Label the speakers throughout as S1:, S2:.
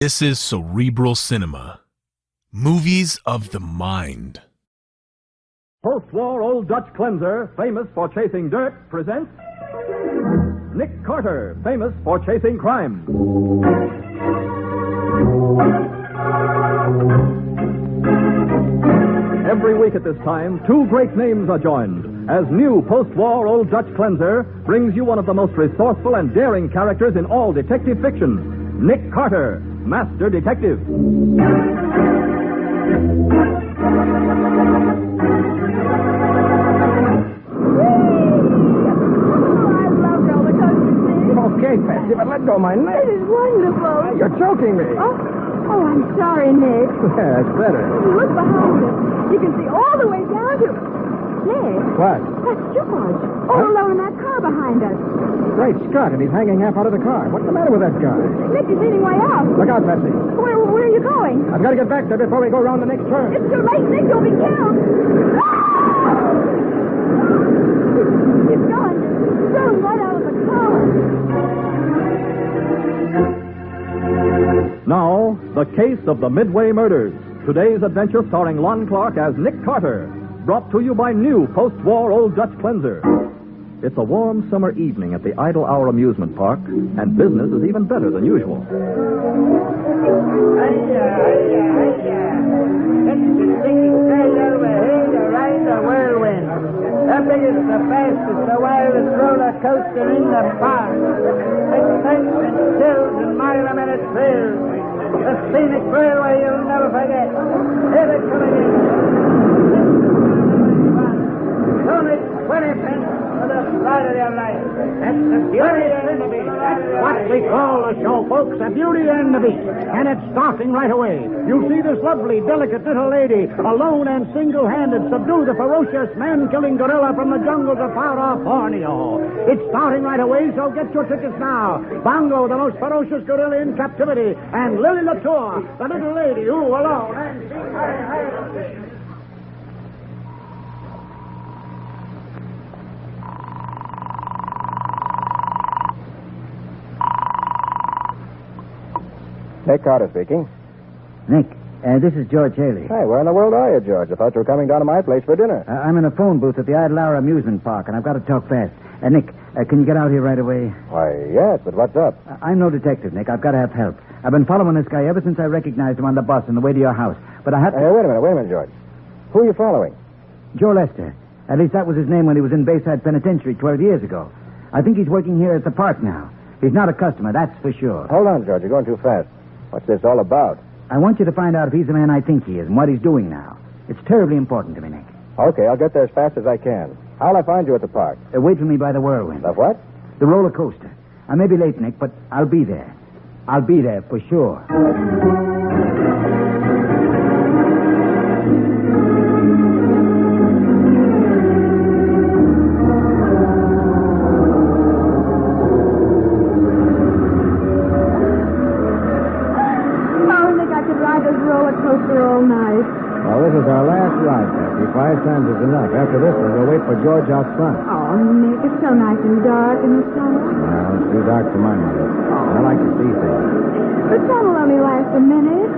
S1: This is Cerebral Cinema. Movies of the mind.
S2: Post-war Old Dutch cleanser, famous for chasing dirt, presents Nick Carter, famous for chasing crime. Every week at this time, two great names are joined as new post-war Old Dutch cleanser brings you one of the most resourceful and daring characters in all detective fiction, Nick Carter, Master Detective.
S3: Okay, Patsy, but let go of my neck.
S4: This is wonderful.
S3: You're choking me.
S4: Oh, I'm sorry, Nick.
S3: Yeah, that's better.
S4: Look behind you. You can see all the way down to... Nick.
S3: What?
S4: That's George. All alone in that car behind us.
S3: Great Scott, and he's hanging half out of the car. What's the matter with that guy?
S4: Nick is leading way out.
S3: Look out, Patsy.
S4: Where are you going?
S3: I've got to get back there before we go around the next turn.
S4: It's too late, Nick. You'll be killed. He's gone. Throw him right out of the car.
S2: Now, the case of the Midway Murders. Today's adventure starring Lon Clark as Nick Carter. Brought to you by new post-war Old Dutch cleanser. It's a warm summer evening at the Idle Hour amusement park, and business is even better than usual.
S5: It's the sticky straight over here to ride the whirlwind. The biggest, the fastest, the wildest roller coaster in the park. Excitement, chills, and mile-a-minute thrills. The scenic railway you'll never forget. Here it comes again. Only 20 cents for the ride of your life.
S3: That's the beauty and the beast. That's what we call the show, folks, the beauty and the beast. And it's starting right away. You'll see this lovely, delicate little lady, alone and single-handed, subdue the ferocious man-killing gorilla from the jungles of far-off Borneo. It's starting right away, so get your tickets now. Bongo, the most ferocious gorilla in captivity, and Lily Latour, the little lady who, alone and single-handed...
S6: Nick Carter speaking.
S7: Nick, this is George Haley.
S6: Hey, where in the world are you, George? I thought you were coming down to my place for dinner.
S7: I'm in a phone booth at the Idle Hour amusement park, and I've got to talk fast. Nick, can you get out here right away?
S6: Why, yes, but what's up?
S7: I'm no detective, Nick. I've got to have help. I've been following this guy ever since I recognized him on the bus on the way to your house. But I have to...
S6: Hey, wait a minute, George. Who are you following?
S7: Joe Lester. At least that was his name when he was in Bayside Penitentiary 12 years ago. I think he's working here at the park now. He's not a customer, that's for sure.
S6: Hold on, George. You're going too fast. What's this all about?
S7: I want you to find out if he's the man I think he is and what he's doing now. It's terribly important to me, Nick.
S6: Okay, I'll get there as fast as I can. How'll I find you at the park?
S7: Wait for me by the whirlwind.
S6: The what?
S7: The roller coaster. I may be late, Nick, but I'll be there. I'll be there for sure.
S4: All night.
S3: Well, this is our last ride, Patsy. 5 times is enough. After this one, we'll wait for George out front.
S4: Oh, Nick, it's so nice and dark in the summer.
S3: Well, it's too dark for my mother. I like to see things.
S4: The sun will only last a minute.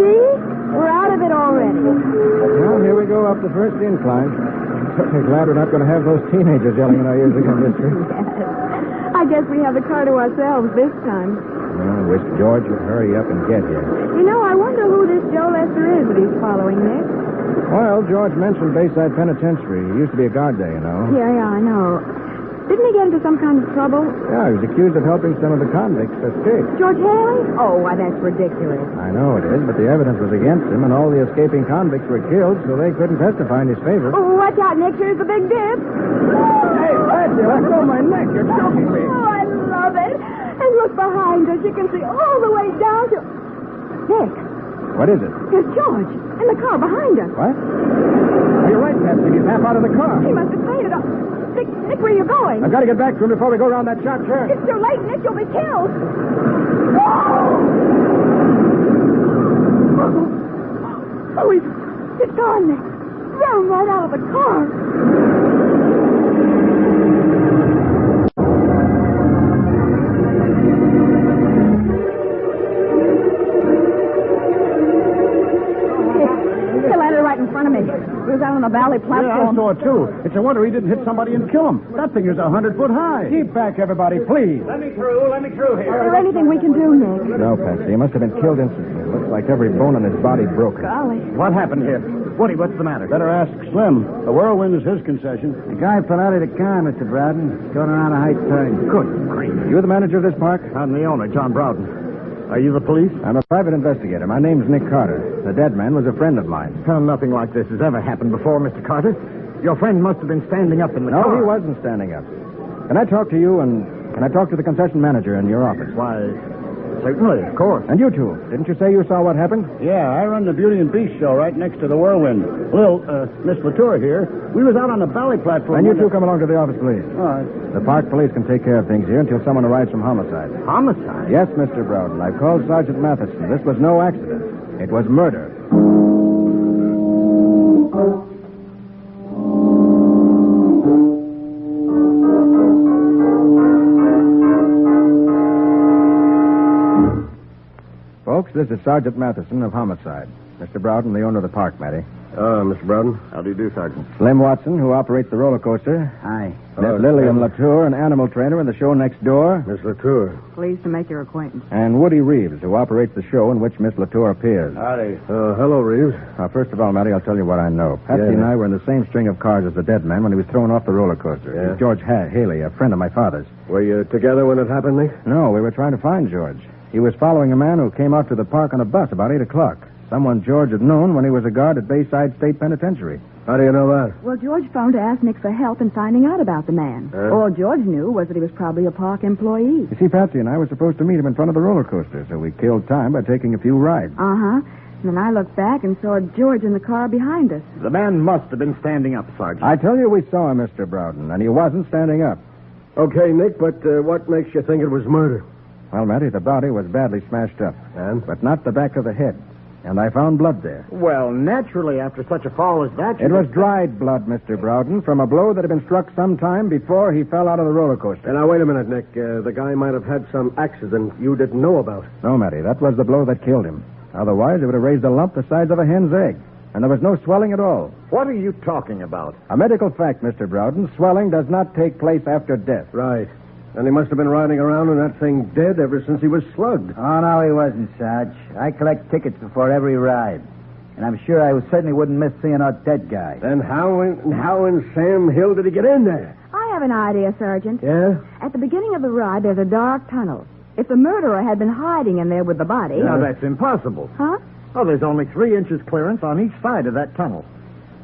S4: See? We're out of it already.
S3: Well, here we go up the first incline. I'm certainly glad we're not going to have those teenagers yelling in our ears again, mister.
S4: Yes. I guess we have the car to ourselves this time.
S3: I wish George would hurry up and get here.
S4: You know, I wonder who this Joe Lester is that he's following, Nick.
S3: Well, George mentioned Bayside Penitentiary. He used to be a guard there, you know.
S4: Yeah, I know. Didn't he get into some kind of trouble?
S3: Yeah, he was accused of helping some of the convicts escape.
S4: George Haley? Oh, why, that's ridiculous.
S3: I know it is, but the evidence was against him, and all the escaping convicts were killed, so they couldn't testify in his favor.
S4: Oh, watch out, Nick. Here's the big dip.
S3: Hey, Patsy, let go of my neck. You're choking me.
S4: Oh, I love it. And look behind us. You can see all the way down to... Nick,
S3: What is it?
S4: there's George in the car behind us.
S3: What? Oh, you're right, Patsy. He's half out of the car.
S4: He must have fainted. Nick, where are you going?
S3: I've got to get back to him before we go around that sharp turn.
S4: It's too late, Nick. You'll be killed. Oh, he's gone, Nick. Throw him right out of the car. down on the valley
S3: Yeah, I
S4: platform.
S3: saw it, too. It's a wonder he didn't hit somebody and kill him. That thing is 100 foot high. Keep back, everybody, please.
S5: Let me through
S4: Is there anything we can do, Nick?
S6: No, Patsy. He must have been killed instantly. Looks like every bone in his body broken.
S4: Golly.
S3: What happened here? Woody, what's the matter? Better ask Slim. The whirlwind is his concession.
S7: The guy fell out of the car, Mr. Broughton, going around a high turn.
S3: Good grief.
S6: You the manager of this park?
S3: I'm the owner, John Broughton. Are you the police?
S6: I'm a private investigator. My name's Nick Carter. The dead man was a friend of mine.
S3: Oh, nothing like this has ever happened before, Mr. Carter. Your friend must have been standing up in the car.
S6: No, he wasn't standing up. Can I talk to you and can I talk to the concession manager in your office?
S3: Why, certainly, of course.
S6: And you two. Didn't you say you saw what happened?
S3: Yeah, I run the Beauty and Beast show right next to the whirlwind. Well, Miss Latour here. We was out on the valley platform.
S6: And you two come along to the office, please.
S3: All right.
S6: The park police can take care of things here until someone arrives from homicide.
S3: Homicide?
S6: Yes, Mr. Broughton. I've called Sergeant Matheson. This was no accident. It was murder. Folks, this is Sergeant Matheson of Homicide. Mr. Broughton, the owner of the park, Matty.
S3: Mr. Broughton. How do you do, Sergeant?
S6: Slim Watson, who operates the roller coaster.
S7: Hi.
S6: Miss Lillian Latour, an animal trainer in the show next door.
S3: Miss Latour.
S4: Pleased to make your acquaintance.
S6: And Woody Reeves, who operates the show in which Miss Latour appears.
S3: Howdy.
S6: Hello, Reeves. First of all, Matty, I'll tell you what I know. Patsy and I were in the same string of cars as the dead man when he was thrown off the roller coaster.
S3: Yeah.
S6: He's George Haley, a friend of my father's.
S3: Were you together when it happened, Nick?
S6: No, we were trying to find George. He was following a man who came out to the park on a bus about 8 o'clock. Someone George had known when he was a guard at Bayside State Penitentiary.
S3: How do you know that?
S4: Well, George phoned to ask Nick for help in finding out about the man. All George knew was that he was probably a park employee.
S6: You see, Patsy and I were supposed to meet him in front of the roller coaster, so we killed time by taking a few rides.
S4: Uh-huh. And then I looked back and saw George in the car behind us.
S3: The man must have been standing up, Sergeant.
S6: I tell you, we saw him, Mr. Broughton, and he wasn't standing up.
S3: Okay, Nick, but what makes you think it was murder?
S6: Well, Matty, the body was badly smashed up.
S3: And?
S6: But not the back of the head. And I found blood there.
S3: Well, naturally, after such a fall as that...
S6: It was dried blood, Mr. Broughton, from a blow that had been struck some time before he fell out of the roller coaster.
S3: Now, wait a minute, Nick. The guy might have had some accident you didn't know about.
S6: No, Matty, that was the blow that killed him. Otherwise, it would have raised a lump the size of a hen's egg. And there was no swelling at all.
S3: What are you talking about?
S6: A medical fact, Mr. Broughton. Swelling does not take place after death.
S3: Right. And he must have been riding around in that thing dead ever since he was slugged.
S7: Oh, no, he wasn't, Sarge. I collect tickets before every ride. And I'm sure I certainly wouldn't miss seeing a dead guy.
S3: Then how in Sam Hill did he get in there?
S4: I have an idea, Sergeant.
S3: Yeah?
S4: At the beginning of the ride, there's a dark tunnel. If the murderer had been hiding in there with the body...
S3: Now, that's impossible.
S4: Huh?
S3: Oh, there's only 3 inches clearance on each side of that tunnel.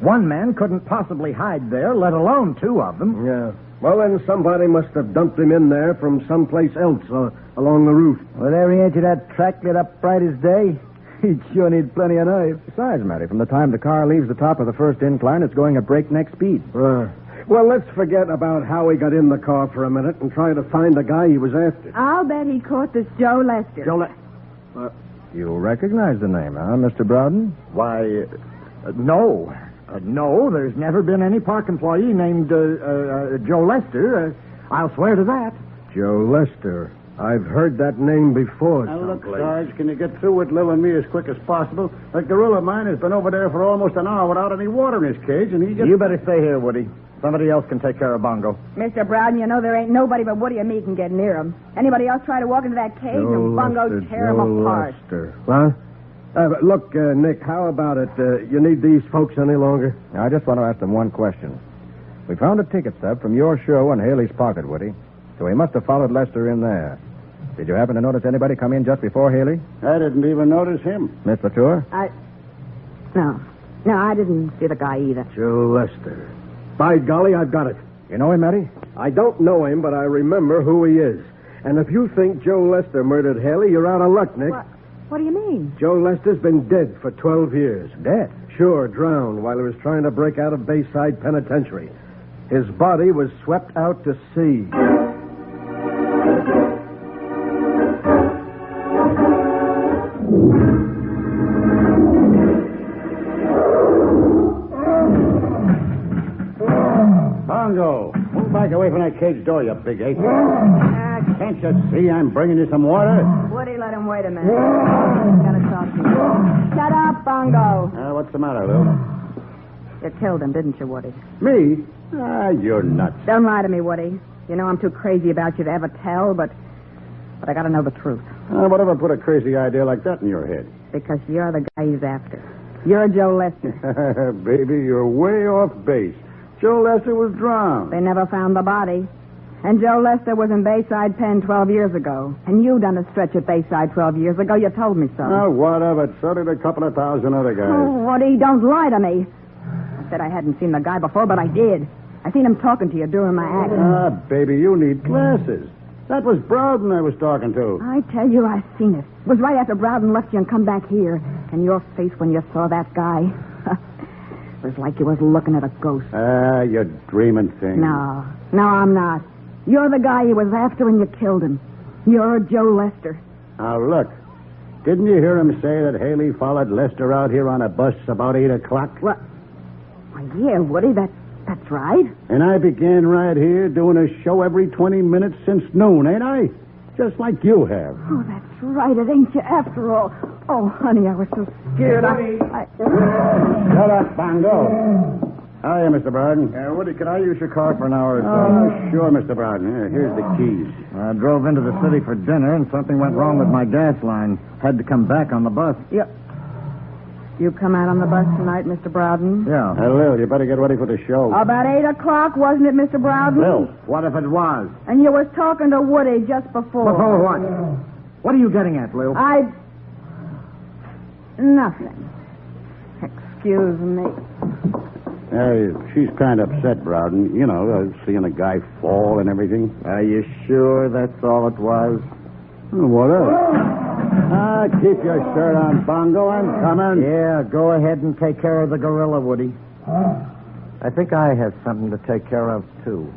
S3: One man couldn't possibly hide there, let alone 2 of them. Yeah. Well, then somebody must have dumped him in there from someplace else along the route.
S7: With every inch of that track lit up bright as day, he'd sure need plenty of knives.
S6: Besides, Matty, from the time the car leaves the top of the first incline, it's going at breakneck speed.
S3: Well, let's forget about how he got in the car for a minute and try to find the guy he was after.
S4: I'll bet he caught this Joe Lester.
S6: You recognize the name, huh, Mr. Broughton?
S3: Why, no. No, there's never been any park employee named Joe Lester. I'll swear to that.
S6: Joe Lester. I've heard that name before.
S3: Now, look, Sarge, can you get through with Lil and me as quick as possible? That gorilla of mine has been over there for almost an hour without any water in his cage, and he just...
S8: You better stay here, Woody. Somebody else can take care of Bongo.
S4: Mr. Broughton, you know there ain't nobody but Woody and me can get near him. Anybody else try to walk into that cage and Bongo tear him apart.
S6: Lester.
S3: Huh? Look, Nick, how about it? You need these folks any longer?
S6: Now, I just want to ask them one question. We found a ticket stub from your show in Haley's pocket, Woody. So he must have followed Lester in there. Did you happen to notice anybody come in just before Haley?
S3: I didn't even notice him.
S6: Miss Latour?
S4: No, I didn't see the guy either.
S3: Joe Lester. By golly, I've got it.
S6: You know him, Matty?
S3: I don't know him, but I remember who he is. And if you think Joe Lester murdered Haley, you're out of luck, Nick.
S4: What do you mean?
S3: Joe Lester's been dead for 12 years.
S6: Dead?
S3: Sure, drowned while he was trying to break out of Bayside Penitentiary. His body was swept out to sea. Bongo, move back away from that cage door, you big ape. Can't you see I'm bringing you some water?
S4: Woody, let him wait a minute. Gotta talk to you. Shut up, Bongo.
S3: What's the matter, Lil?
S4: You killed him, didn't you, Woody?
S8: Me? Ah, you're nuts.
S4: Don't lie to me, Woody. You know I'm too crazy about you to ever tell, but I gotta know the truth.
S8: Whatever put a crazy idea like that in your head?
S4: Because you're the guy he's after. You're Joe Lester.
S8: Baby, you're way off base. Joe Lester was drowned.
S4: They never found the body. And Joe Lester was in Bayside Pen 12 years ago. And you done a stretch at Bayside 12 years ago. You told me so.
S8: Oh, whatever. So did a couple of thousand other guys.
S4: Oh, Woody, don't lie to me. I said I hadn't seen the guy before, but I did. I seen him talking to you during my act.
S8: Ah, baby, you need glasses. That was Browden I was talking to.
S4: I tell you, I seen it. It was right after Browden left you and come back here. And your face when you saw that guy. It was like you was looking at a ghost.
S8: Ah, you're dreaming things.
S4: No, I'm not. You're the guy he was after and you killed him. You're Joe Lester.
S8: Now, look. Didn't you hear him say that Haley followed Lester out here on a bus about 8 o'clock?
S4: What? Why, yeah, Woody, that's right.
S8: And I began right here doing a show every 20 minutes since noon, ain't I? Just like you have.
S4: Oh, that's right. It ain't you after all. Oh, honey, I was so scared.
S8: Shut up, Bongo. Hiya, Mr. Browden.
S6: Woody, could I use your car for an hour or so?
S8: Oh, sure, Mr. Browden. Here's the keys.
S6: I drove into the city for dinner, and something went wrong with my gas line. Had to come back on the bus.
S4: Yep. You come out on the bus tonight, Mr. Browden?
S6: Yeah.
S8: Lil, you better get ready for the show.
S4: About 8 o'clock, wasn't it, Mr. Browden?
S6: Lil, what if it was?
S4: And you was talking to Woody just before.
S6: Before what? What are you getting at, Lil?
S4: Nothing. Excuse me.
S8: She's kind of upset, Browden. You know, seeing a guy fall and everything.
S6: Are you sure that's all it was?
S8: What else? Keep your shirt on, Bongo. I'm coming.
S6: Yeah, go ahead and take care of the gorilla, Woody. I think I have something to take care of, too.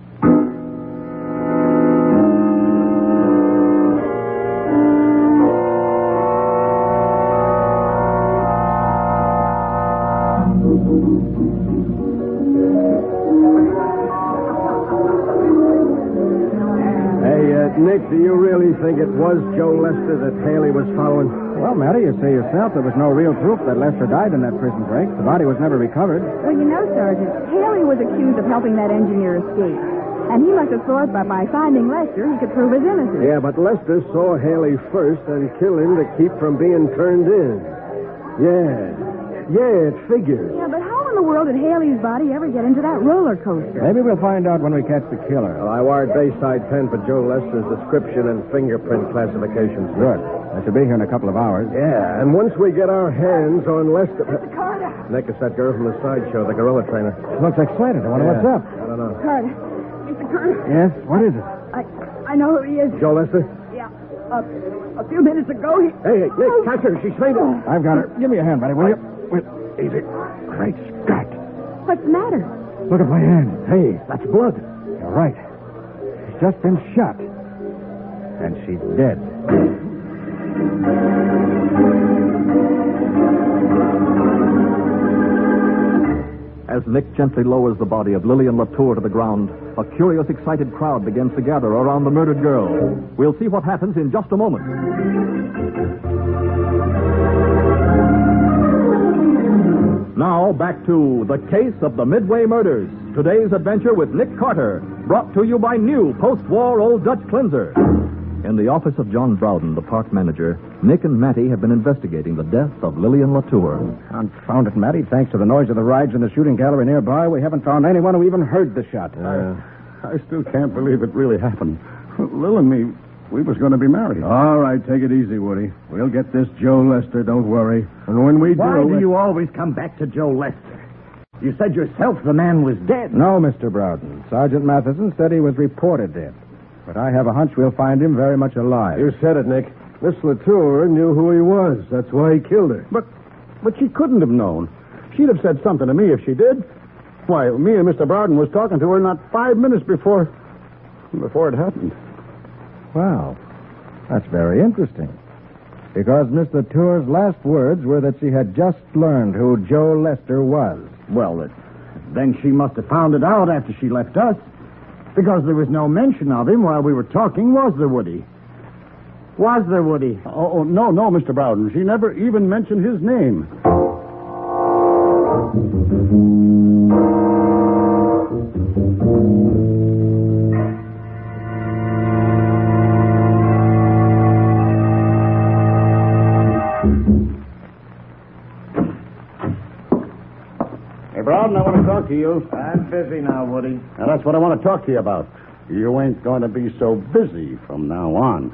S8: Nick, do you really think it was Joe Lester that Haley was following?
S6: Well, Matty, you say yourself there was no real proof that Lester died in that prison break. The body was never recovered.
S4: Well, you know, Sergeant, Haley was accused of helping that engineer escape. And he must have thought that by finding Lester, he could prove his innocence.
S8: Yeah, but Lester saw Haley first and killed him to keep from being turned in. Yeah, it figures.
S4: Yeah, but how in the world did Haley's body ever get into that roller coaster?
S6: Maybe we'll find out when we catch the killer.
S8: Well, I wired Bayside Pen for Joe Lester's description and fingerprint classifications.
S6: Good. I should be here in a couple of hours.
S8: Yeah, and once we get our hands on Lester...
S4: Mr. Carter!
S8: Nick, it's that girl from the sideshow, the gorilla trainer.
S6: She looks excited. I wonder what's up.
S8: I don't know.
S4: Carter. Mr. Carter.
S6: Yes? What is it?
S4: I know who he is.
S8: Joe Lester?
S4: Yeah. A few minutes ago, he...
S8: Hey, Nick, catch her. She's fainted.
S6: I've got her. Give me a hand, buddy, will you?
S8: Easy. Great Scott.
S4: What's the matter?
S6: Look at my hand.
S8: Hey, that's blood.
S6: You're right. She's just been shot. And she's dead.
S2: As Nick gently lowers the body of Lillian Latour to the ground, a curious, excited crowd begins to gather around the murdered girl. We'll see what happens in just a moment. Now, back to The Case of the Midway Murders. Today's adventure with Nick Carter, brought to you by new post-war Old Dutch Cleanser. In the office of John Browden, the park manager, Nick and Matty have been investigating the death of Lillian Latour.
S6: Confound it, Matty. Thanks to the noise of the rides in the shooting gallery nearby, we haven't found anyone who even heard the shot.
S8: I still can't believe it really happened. Lil and me, we was going to be married. All right, take it easy, Woody. We'll get this Joe Lester, don't worry. And when we
S3: Why do you always come back to Joe Lester? You said yourself the man was dead.
S6: No, Mr. Browden. Sergeant Matheson said he was reported dead. But I have a hunch we'll find him very much alive.
S8: You said it, Nick. Miss Latour knew who he was. That's why he killed her. But she couldn't have known. She'd have said something to me if she did. Why, me and Mr. Browden was talking to her not 5 minutes before it happened.
S6: Well, that's very interesting. Because Miss Latour's last words were that she had just learned who Joe Lester was.
S3: Well, then she must have found it out after she left us. Because there was no mention of him while we were talking, was there, Woody? Was there, Woody?
S8: Oh, no, Mr. Browden. She never even mentioned his name. Hey, Brown, I want to talk to you.
S7: I'm busy now, Woody.
S8: Now, that's what I want to talk to you about. You ain't going to be so busy from now on.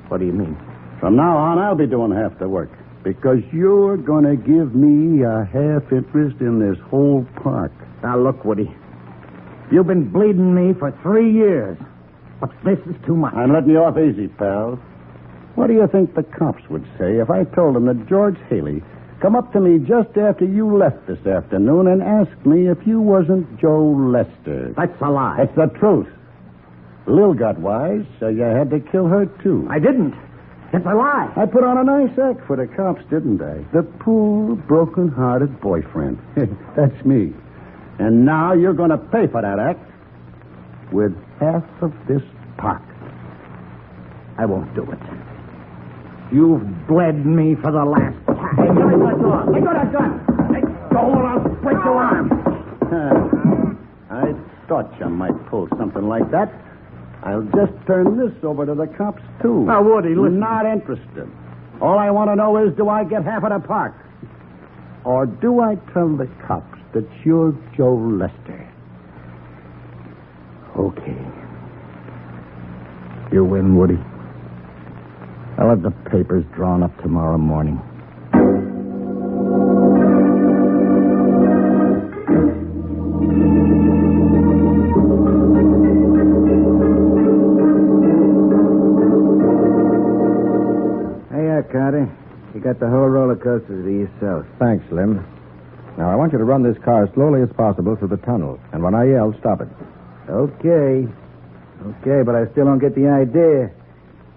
S7: What do you mean?
S8: From now on, I'll be doing half the work. Because you're going to give me a half interest in this whole park.
S7: Now, look, Woody. You've been bleeding me for 3 years. But this is too much.
S8: I'm letting you off easy, pal. What do you think the cops would say if I told them that George Haley come up to me just after you left this afternoon and asked me if you wasn't Joe Lester?
S7: That's a lie.
S8: That's the truth. Lil got wise, so you had to kill her, too.
S7: I didn't. It's a lie.
S8: I put on a nice act for the cops, didn't I? The poor, broken-hearted boyfriend. That's me. And now you're going to pay for that act with half of this park.
S7: I won't do it. You've bled me for the last time. Hey, give me that gun. Let go of that gun. Let go or I'll break your arm.
S8: I thought you might pull something like that. I'll just turn this over to the cops, too.
S7: Now, Woody, listen.
S8: Not interested. All I want to know is, do I get half of the park? Or do I tell the cops that you're Joe Lester?
S7: Okay. You win, Woody. I'll have the papers drawn up tomorrow morning. Carter. You got the whole roller coaster to yourself.
S6: Thanks, Slim. Now, I want you to run this car as slowly as possible through the tunnel. And when I yell, stop it.
S7: Okay. Okay, but I still don't get the idea.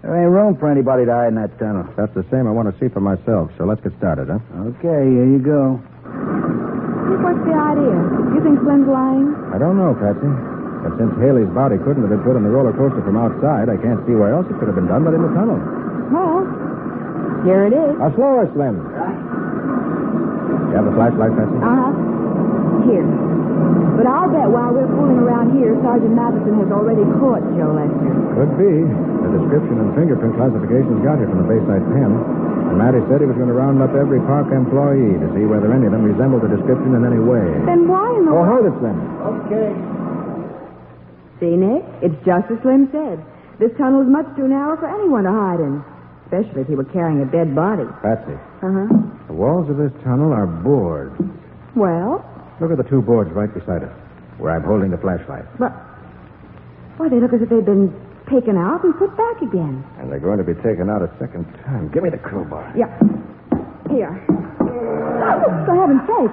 S7: There ain't room for anybody to hide in that tunnel.
S6: That's the same I want to see for myself, so let's get started, huh?
S7: Okay, here you go.
S4: What's the idea? You think Slim's lying?
S6: I don't know, Patsy. But since Haley's body couldn't have been put on the roller coaster from outside, I can't see where else it could have been done but in the tunnel.
S4: Well, here it is.
S6: Slower, Slim. You have the flashlight, Patsy?
S4: Here. But I'll bet while we're fooling around here, Sergeant Matheson has already caught Joe Lester.
S6: Could be. The description and fingerprint classifications got here from the Bayside pen. And Matty said he was going to round up every park employee to see whether any of them resembled the description in any way.
S4: Then why in the
S6: Oh, hold it, Slim.
S7: Okay.
S4: See, Nick? It's just as Slim said. This tunnel is much too narrow for anyone to hide in. Especially if he were carrying a dead body.
S6: Patsy,
S4: Uh-huh.
S6: the walls of this tunnel are boards.
S4: Well?
S6: Look at the two boards right beside us, where I'm holding the flashlight.
S4: But, why, they look as if they'd been taken out and put back again.
S6: And they're going to be taken out a second time. Give me the crowbar.
S4: Yeah. Here. Oh, for heaven's sake.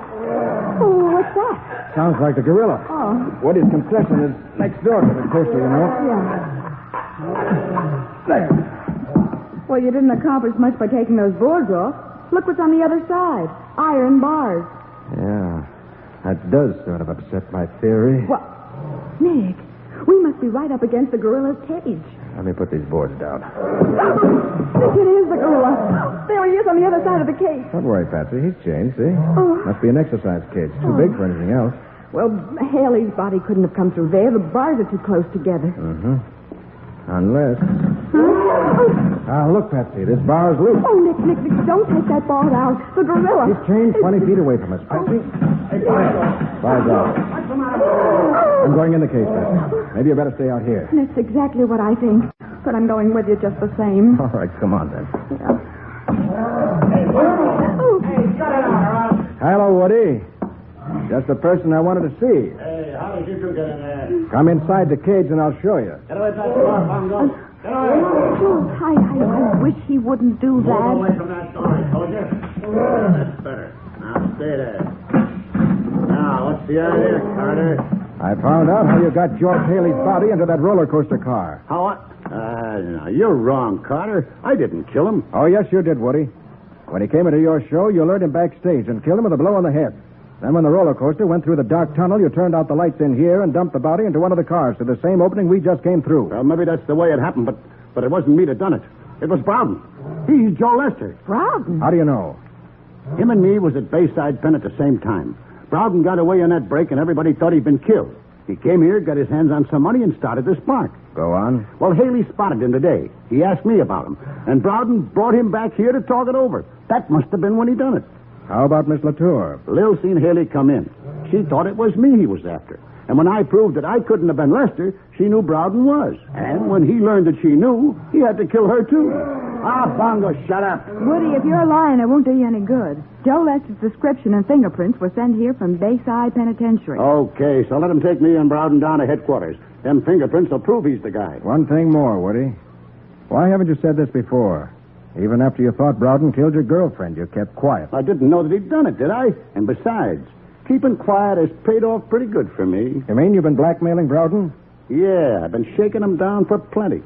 S4: Oh, what's that?
S6: Sounds like the gorilla.
S4: Oh.
S6: Woody's concession is next door to the coaster, you know.
S4: Yeah.
S6: There.
S4: Well, you didn't accomplish much by taking those boards off. Look what's on the other side. Iron bars.
S6: Yeah. That does sort of upset my theory.
S4: What? Nick, we must be right up against the gorilla's cage.
S6: Let me put these boards down.
S4: Nick, it is the gorilla. There he is on the other side of the cage.
S6: Don't worry, Patsy. He's chained, see?
S4: Oh.
S6: Must be an exercise cage. Too big for anything else.
S4: Well, Haley's body couldn't have come through there. The bars are too close together.
S6: Mm-hmm. Unless...
S4: Huh? Oh.
S6: Look, Patsy. This bar is loose.
S4: Oh, Nick, don't take that bar out. The gorilla.
S6: He's chained 20 feet away from us, Patsy. Bars out. I'm going in the cage, Patsy. Maybe you better stay out here.
S4: That's exactly what I think. But I'm going with you just the same.
S6: All right, come on, then.
S4: Yeah.
S6: Hello, Woody. Just the person I wanted to see.
S8: Hey, how did you two get in there?
S6: Come inside the cage and I'll show you.
S8: Get away from that door, Bongo. Get away.
S4: Oh, I wish he wouldn't do
S8: Move away
S4: that.
S8: from that door, I told you. That's better. Now, stay there. Now, what's the idea, Carter?
S6: I found out how you got George Haley's body into that roller coaster car.
S8: How what? No, you're wrong, Carter. I didn't kill him.
S6: Oh, yes, you did, Woody. When he came into your show, you lured him backstage and killed him with a blow on the head. Then when the roller coaster went through the dark tunnel, you turned out the lights in here and dumped the body into one of the cars to the same opening we just came through.
S8: Well, maybe that's the way it happened, but it wasn't me that done it. It was Broughton. He's Joe Lester.
S4: Broughton?
S6: How do you know?
S8: Him and me was at Bayside Pen at the same time. Broughton got away in that break, and everybody thought he'd been killed.
S7: He came here, got his hands on some money, and started this park.
S6: Go on.
S7: Well, Haley spotted him today. He asked me about him. And Broughton brought him back here to talk it over. That must have been when he done it.
S6: How about Miss Latour?
S7: Lil seen Haley come in. She thought it was me he was after. And when I proved that I couldn't have been Lester, she knew Broughton was. And when he learned that she knew, he had to kill her, too. Ah, Bongo, shut up.
S4: Woody, if you're lying, it won't do you any good. Joe Lester's description and fingerprints were sent here from Bayside Penitentiary.
S7: Okay, so let him take me and Broughton down to headquarters. Them fingerprints will prove he's the guy.
S6: One thing more, Woody. Why haven't you said this before? Even after you thought Broughton killed your girlfriend, you kept quiet.
S7: I didn't know that he'd done it, did I? And besides, keeping quiet has paid off pretty good for me.
S6: You mean you've been blackmailing Broughton?
S7: Yeah, I've been shaking him down for plenty.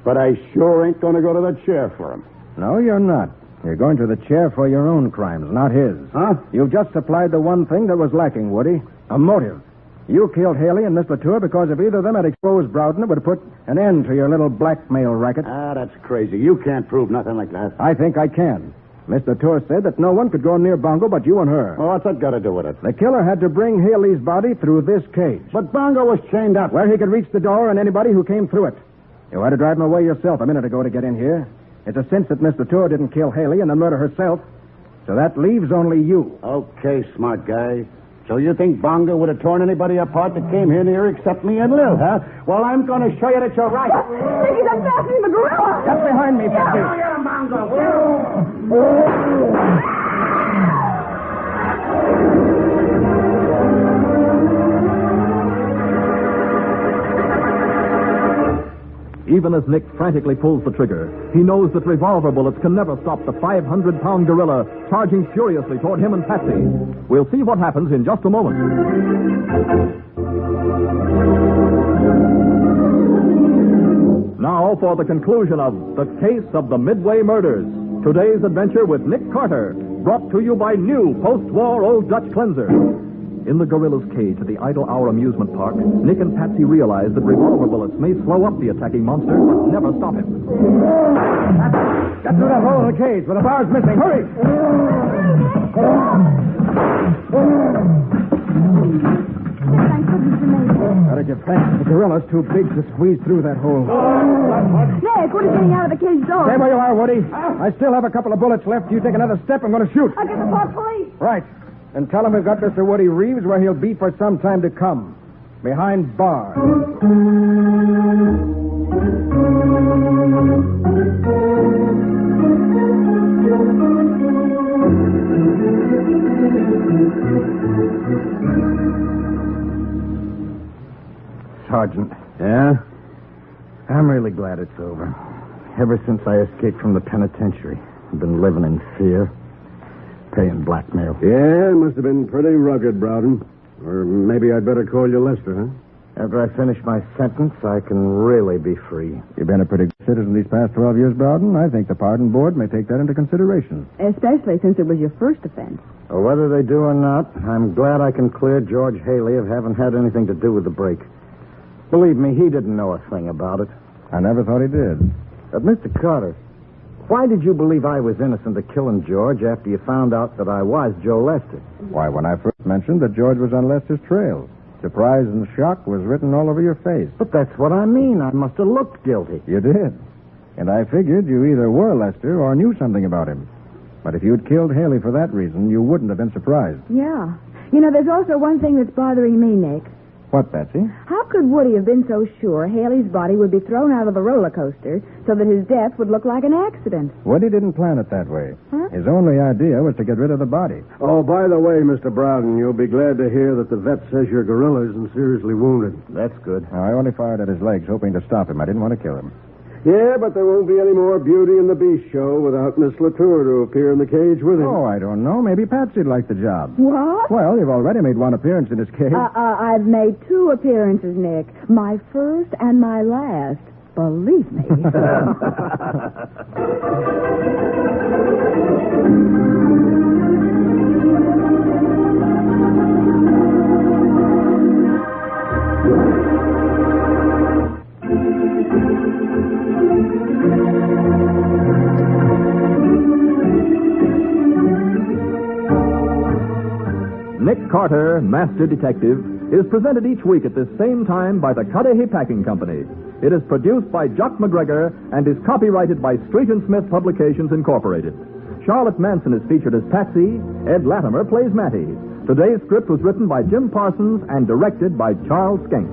S7: But I sure ain't going to go to the chair for him.
S6: No, you're not. You're going to the chair for your own crimes, not his.
S7: Huh?
S6: You've just supplied the one thing that was lacking, Woody. A motive. You killed Haley and Miss Latour because if either of them had exposed Broughton, it would have put an end to your little blackmail racket.
S7: Ah, that's crazy. You can't prove nothing like that.
S6: I think I can. Miss Latour said that no one could go near Bongo but you and her.
S7: Well, what's that got to do with it?
S6: The killer had to bring Haley's body through this cage.
S7: But Bongo was chained up.
S6: Where he could reach the door and anybody who came through it. You had to drive him away yourself a minute ago to get in here. It's a cinch that Miss Latour didn't kill Haley and then murder herself. So that leaves only you.
S7: Okay, smart guy. So you think Bongo would have torn anybody apart that came here near except me and Lil, huh? Well, I'm going to show you that you're right.
S4: He's unfastening the gorilla.
S6: Just behind me, Patsy.
S7: Get him, Bongo.
S2: Even as Nick frantically pulls the trigger, he knows that revolver bullets can never stop the 500-pound gorilla charging furiously toward him and Patsy. We'll see what happens in just a moment. Now for the conclusion of The Case of the Midway Murders. Today's adventure with Nick Carter, brought to you by new post-war Old Dutch Cleanser. In the gorilla's cage at the Idle Hour amusement park, Nick and Patsy realize that revolver bullets may slow up the attacking monster, but never stop him.
S6: Get through that hole in the cage where the bar's missing. Hurry! How did you think? The gorilla's too big to squeeze through that hole.
S4: Nick, Woody's getting out of the cage door.
S6: Stay where you are, Woody. I still have a couple of bullets left. You take another step, I'm going to shoot.
S4: I guess it's our police.
S6: Right. And tell him we've got Mr. Woody Reeves where he'll be for some time to come. Behind bars.
S9: Sergeant.
S7: Yeah?
S9: I'm really glad it's over. Ever since I escaped from the penitentiary, I've been living in fear. Paying blackmail.
S8: Yeah, it must have been pretty rugged, Broughton. Or maybe I'd better call you Lester, huh?
S9: After I finish my sentence, I can really be free.
S6: You've been a pretty good citizen these past 12 years, Broughton. I think the pardon board may take that into consideration.
S4: Especially since it was your first offense.
S9: Well, whether they do or not, I'm glad I can clear George Haley of having had anything to do with the break. Believe me, he didn't know a thing about it.
S6: I never thought he did.
S9: But, Mr. Carter, why did you believe I was innocent of killing George after you found out that I was Joe Lester?
S6: Why, when I first mentioned that George was on Lester's trail, surprise and shock was written all over your face.
S9: But that's what I mean. I must have looked guilty.
S6: You did. And I figured you either were Lester or knew something about him. But if you'd killed Haley for that reason, you wouldn't have been surprised.
S4: Yeah. You know, there's also one thing that's bothering me, Nick.
S6: What, Patsy?
S4: How could Woody have been so sure Haley's body would be thrown out of the roller coaster so that his death would look like an accident?
S6: Woody didn't plan it that way.
S4: Huh?
S6: His only idea was to get rid of the body.
S8: Oh, by the way, Mr. Broughton, you'll be glad to hear that the vet says your gorilla isn't seriously wounded.
S9: That's good.
S6: Now, I only fired at his legs, hoping to stop him. I didn't want to kill him.
S8: Yeah, but there won't be any more Beauty and the Beast show without Miss Latour to appear in the cage with him.
S6: Oh, I don't know. Maybe Patsy'd like the job.
S4: What?
S6: Well, you've already made one appearance in his cage.
S4: I've made 2 appearances, Nick. My first and my last. Believe me.
S2: Nick Carter, Master Detective, is presented each week at this same time by the Cudahy Packing Company. It is produced by Jock McGregor and is copyrighted by Street and Smith Publications, Incorporated. Charlotte Manson is featured as Patsy. Ed Latimer plays Matty. Today's script was written by Jim Parsons and directed by Charles Schenck.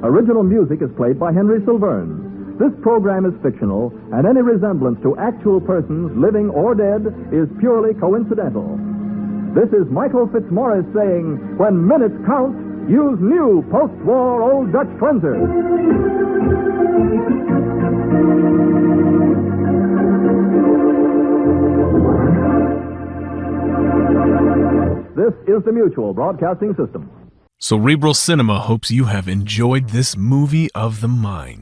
S2: Original music is played by Henry Silverne. This program is fictional, and any resemblance to actual persons, living or dead, is purely coincidental. This is Michael Fitzmaurice saying, when minutes count, use new post-war Old Dutch cleanser. This is the Mutual Broadcasting System.
S1: Cerebral Cinema hopes you have enjoyed this movie of the mind.